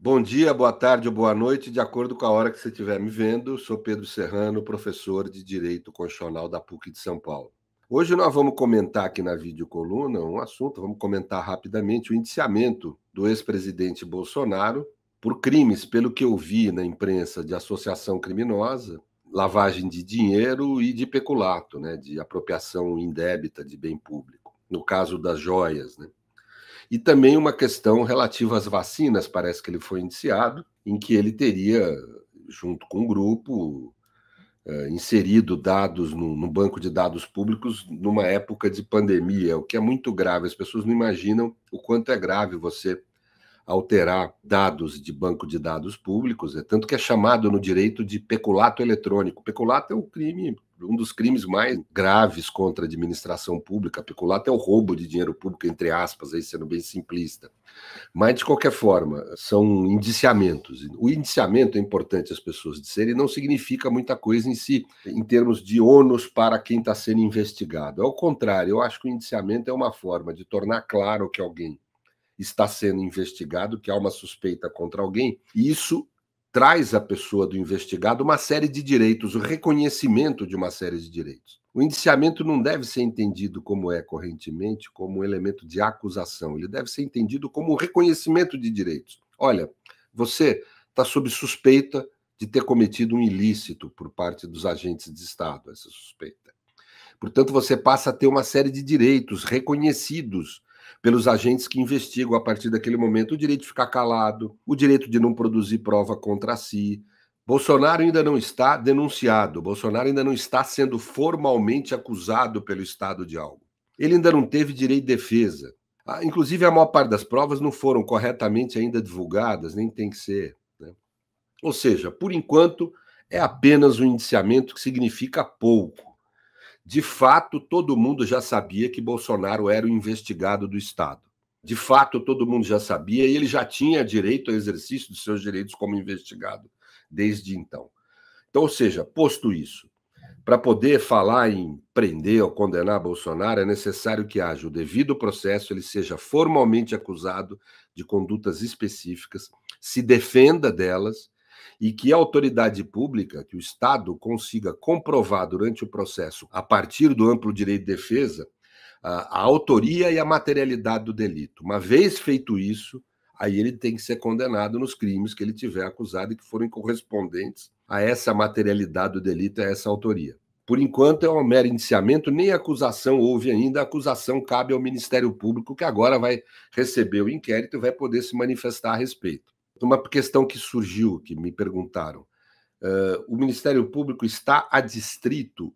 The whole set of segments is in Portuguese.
Bom dia, boa tarde ou boa noite, de acordo com a hora que você estiver me vendo. Sou Pedro Serrano, professor de Direito Constitucional da PUC de São Paulo. Hoje nós vamos comentar aqui na videocoluna um assunto, vamos comentar rapidamente o indiciamento do ex-presidente Bolsonaro por crimes, pelo que eu vi na imprensa, de associação criminosa, lavagem de dinheiro e de peculato, né, de apropriação indébita de bem público, no caso das joias, né? E também uma questão relativa às vacinas, parece que ele foi indiciado, em que ele teria, junto com um grupo, inserido dados no banco de dados públicos numa época de pandemia, o que é muito grave. As pessoas não imaginam o quanto é grave você alterar dados de banco de dados públicos, tanto que é chamado no direito de peculato eletrônico. Peculato é o crime, um dos crimes mais graves contra a administração pública. Peculato é o roubo de dinheiro público, entre aspas, aí sendo bem simplista. Mas, de qualquer forma, são indiciamentos. O indiciamento é importante as pessoas dizerem, não significa muita coisa em si, em termos de ônus para quem está sendo investigado. Ao contrário, eu acho que o indiciamento é uma forma de tornar claro que alguém está sendo investigado, que há uma suspeita contra alguém, e isso traz à pessoa do investigado uma série de direitos, o reconhecimento de uma série de direitos. O indiciamento não deve ser entendido como é correntemente, como um elemento de acusação, ele deve ser entendido como um reconhecimento de direitos. Olha, você está sob suspeita de ter cometido um ilícito por parte dos agentes de Estado, essa suspeita. Portanto, você passa a ter uma série de direitos reconhecidos pelos agentes que investigam a partir daquele momento, o direito de ficar calado, o direito de não produzir prova contra si. Bolsonaro ainda não está denunciado, Bolsonaro ainda não está sendo formalmente acusado pelo Estado de algo. Ele ainda não teve direito de defesa. Inclusive, a maior parte das provas não foram corretamente ainda divulgadas, nem tem que ser, né? Ou seja, por enquanto, é apenas um indiciamento que significa pouco. De fato, todo mundo já sabia que Bolsonaro era o investigado do Estado. De fato, todo mundo já sabia e ele já tinha direito ao exercício dos seus direitos como investigado desde então. Então, ou seja, posto isso, para poder falar em prender ou condenar Bolsonaro, é necessário que haja o devido processo, ele seja formalmente acusado de condutas específicas, se defenda delas e que a autoridade pública, que o Estado consiga comprovar durante o processo, a partir do amplo direito de defesa, a autoria e a materialidade do delito. Uma vez feito isso, aí ele tem que ser condenado nos crimes que ele tiver acusado e que forem correspondentes a essa materialidade do delito, a essa autoria. Por enquanto é um mero indiciamento, nem acusação houve ainda, a acusação cabe ao Ministério Público, que agora vai receber o inquérito e vai poder se manifestar a respeito. Uma questão que surgiu, que me perguntaram, o Ministério Público está adstrito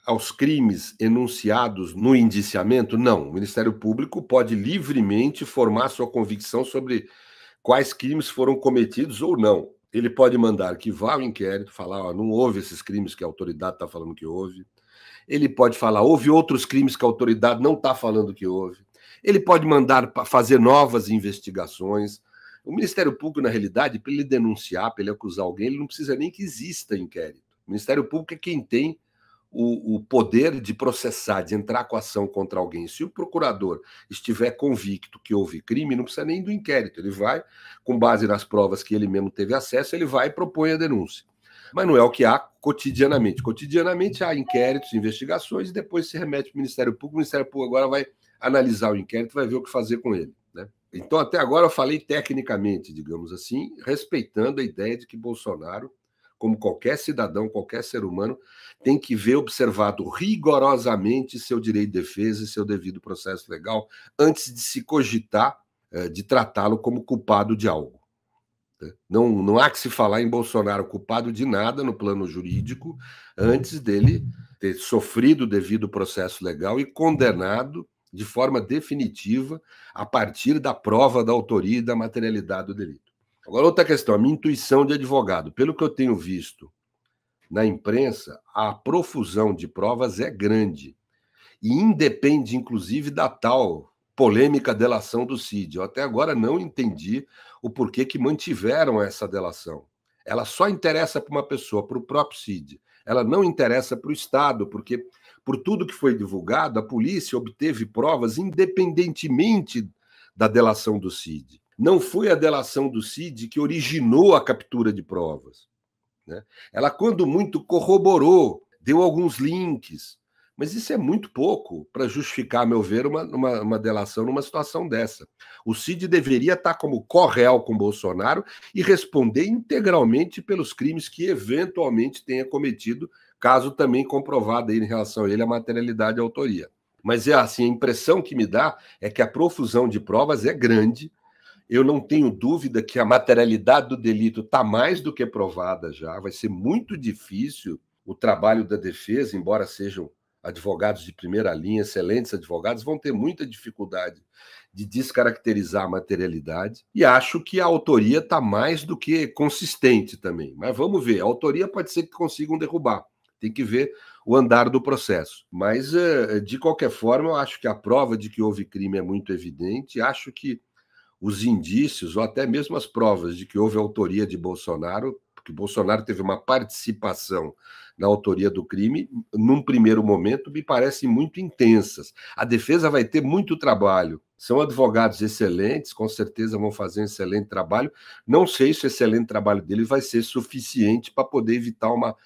aos crimes enunciados no indiciamento? Não, o Ministério Público pode livremente formar sua convicção sobre quais crimes foram cometidos ou não. Ele pode mandar arquivar o inquérito, falar, não houve esses crimes que a autoridade está falando que houve. Ele pode falar, houve outros crimes que a autoridade não está falando que houve. Ele pode mandar fazer novas investigações. O Ministério Público, na realidade, para ele denunciar, para ele acusar alguém, ele não precisa nem que exista inquérito. O Ministério Público é quem tem o poder de processar, de entrar com ação contra alguém. Se o procurador estiver convicto que houve crime, não precisa nem do inquérito. Ele vai, com base nas provas que ele mesmo teve acesso, ele vai e propõe a denúncia. Mas não é o que há cotidianamente. Cotidianamente há inquéritos, investigações, e depois se remete para o Ministério Público. O Ministério Público agora vai analisar o inquérito e vai ver o que fazer com ele, né? Então, até agora eu falei tecnicamente, digamos assim, respeitando a ideia de que Bolsonaro, como qualquer cidadão, qualquer ser humano, tem que ver observado rigorosamente seu direito de defesa e seu devido processo legal antes de se cogitar de tratá-lo como culpado de algo. Não há que se falar em Bolsonaro culpado de nada no plano jurídico antes dele ter sofrido o devido processo legal e condenado de forma definitiva a partir da prova da autoria e da materialidade do delito. Agora, outra questão, a minha intuição de advogado. Pelo que eu tenho visto na imprensa, a profusão de provas é grande e independe, inclusive, da tal polêmica delação do Cid. Eu até agora não entendi o porquê que mantiveram essa delação. Ela só interessa para uma pessoa, para o próprio Cid. Ela não interessa para o Estado, porque por tudo que foi divulgado, a polícia obteve provas independentemente da delação do Cid. Não foi a delação do Cid que originou a captura de provas, né? Ela, quando muito, corroborou, deu alguns links, mas isso é muito pouco para justificar, a meu ver, uma delação numa situação dessa. O Cid deveria estar como corréu com Bolsonaro e responder integralmente pelos crimes que eventualmente tenha cometido, caso também comprovada em relação a ele a materialidade e a autoria. Mas é assim, a impressão que me dá é que a profusão de provas é grande. Eu não tenho dúvida que a materialidade do delito está mais do que provada já. Vai ser muito difícil o trabalho da defesa, embora sejam advogados de primeira linha, excelentes advogados, vão ter muita dificuldade de descaracterizar a materialidade. E acho que a autoria está mais do que consistente também. Mas vamos ver, a autoria pode ser que consigam derrubar. Tem que ver o andar do processo. Mas, de qualquer forma, eu acho que a prova de que houve crime é muito evidente. Acho que os indícios, ou até mesmo as provas de que houve autoria de Bolsonaro, porque Bolsonaro teve uma participação na autoria do crime, num primeiro momento, me parecem muito intensas. A defesa vai ter muito trabalho. São advogados excelentes, com certeza vão fazer um excelente trabalho. Não sei se o excelente trabalho deles vai ser suficiente para poder evitar uma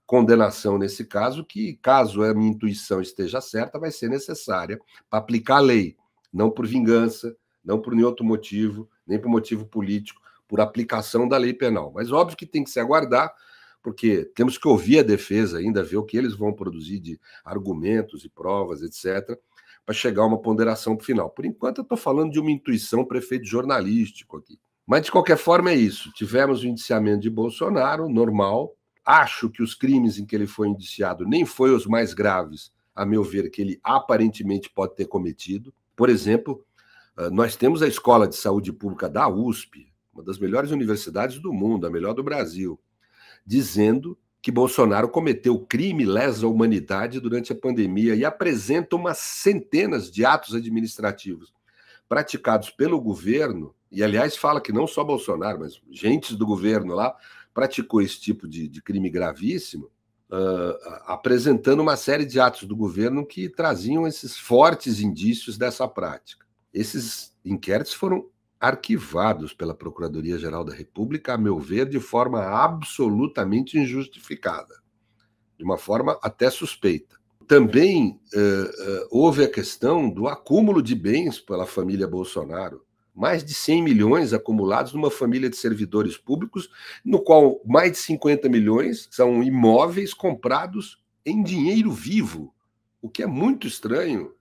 condenação nesse caso, que, caso a minha intuição esteja certa, vai ser necessária para aplicar a lei, não por vingança, não por nenhum outro motivo, nem por motivo político, por aplicação da lei penal. Mas óbvio que tem que se aguardar, porque temos que ouvir a defesa ainda, ver o que eles vão produzir de argumentos e provas, etc., para chegar a uma ponderação final. Por enquanto, eu estou falando de uma intuição, prefeito jornalístico aqui. Mas, de qualquer forma, é isso. Tivemos o indiciamento de Bolsonaro, normal. Acho que os crimes em que ele foi indiciado nem foram os mais graves, a meu ver, que ele aparentemente pode ter cometido. Por exemplo, nós temos a Escola de Saúde Pública da USP, uma das melhores universidades do mundo, a melhor do Brasil, dizendo que Bolsonaro cometeu crime lesa humanidade durante a pandemia e apresenta umas centenas de atos administrativos praticados pelo governo, e aliás fala que não só Bolsonaro, mas gente do governo lá praticou esse tipo de crime gravíssimo, apresentando uma série de atos do governo que traziam esses fortes indícios dessa prática. Esses inquéritos foram arquivados pela Procuradoria-Geral da República, a meu ver, de forma absolutamente injustificada, de uma forma até suspeita. Também houve a questão do acúmulo de bens pela família Bolsonaro, mais de 100 milhões acumulados numa família de servidores públicos, no qual mais de 50 milhões são imóveis comprados em dinheiro vivo, o que é muito estranho.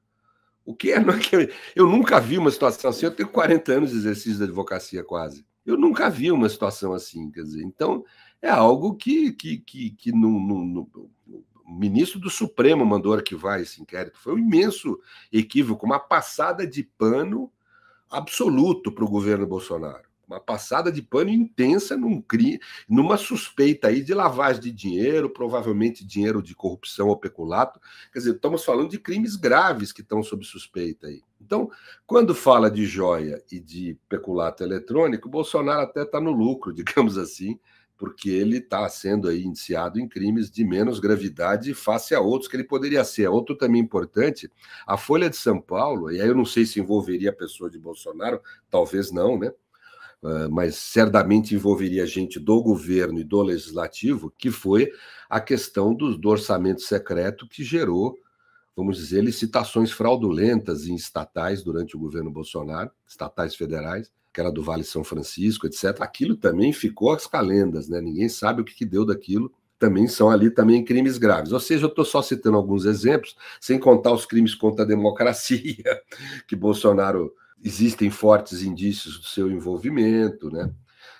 O que é, não é que eu nunca vi uma situação assim. Eu tenho 40 anos de exercício da advocacia quase. Eu nunca vi uma situação assim, quer dizer. Então, é algo que o ministro do Supremo mandou arquivar esse inquérito. Foi um imenso equívoco, uma passada de pano absoluto para o governo Bolsonaro. Uma passada de pano intensa numa suspeita aí de lavagem de dinheiro, provavelmente dinheiro de corrupção ou peculato. Quer dizer, estamos falando de crimes graves que estão sob suspeita aí. Então, quando fala de joia e de peculato eletrônico, o Bolsonaro até está no lucro, digamos assim, porque ele está sendo aí indiciado em crimes de menos gravidade face a outros que ele poderia ser. Outro também importante, a Folha de São Paulo, e aí eu não sei se envolveria a pessoa de Bolsonaro, talvez não, né? Mas certamente envolveria gente do governo e do legislativo, que foi a questão do orçamento secreto que gerou, vamos dizer, licitações fraudulentas em estatais durante o governo Bolsonaro, estatais federais, que era do Vale São Francisco, etc. Aquilo também ficou às calendas, né? Ninguém sabe o que deu daquilo. Também são ali também crimes graves. Ou seja, eu estou só citando alguns exemplos, sem contar os crimes contra a democracia, que Bolsonaro existem fortes indícios do seu envolvimento, né?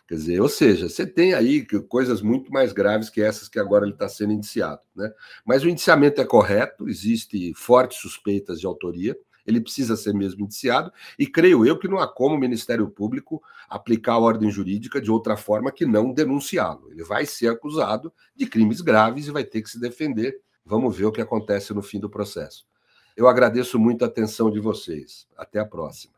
Quer dizer, ou seja, você tem aí coisas muito mais graves que essas que agora ele está sendo indiciado, né? Mas o indiciamento é correto, existe fortes suspeitas de autoria, ele precisa ser mesmo indiciado, e creio eu que não há como o Ministério Público aplicar a ordem jurídica de outra forma que não denunciá-lo. Ele vai ser acusado de crimes graves e vai ter que se defender. Vamos ver o que acontece no fim do processo. Eu agradeço muito a atenção de vocês. Até a próxima.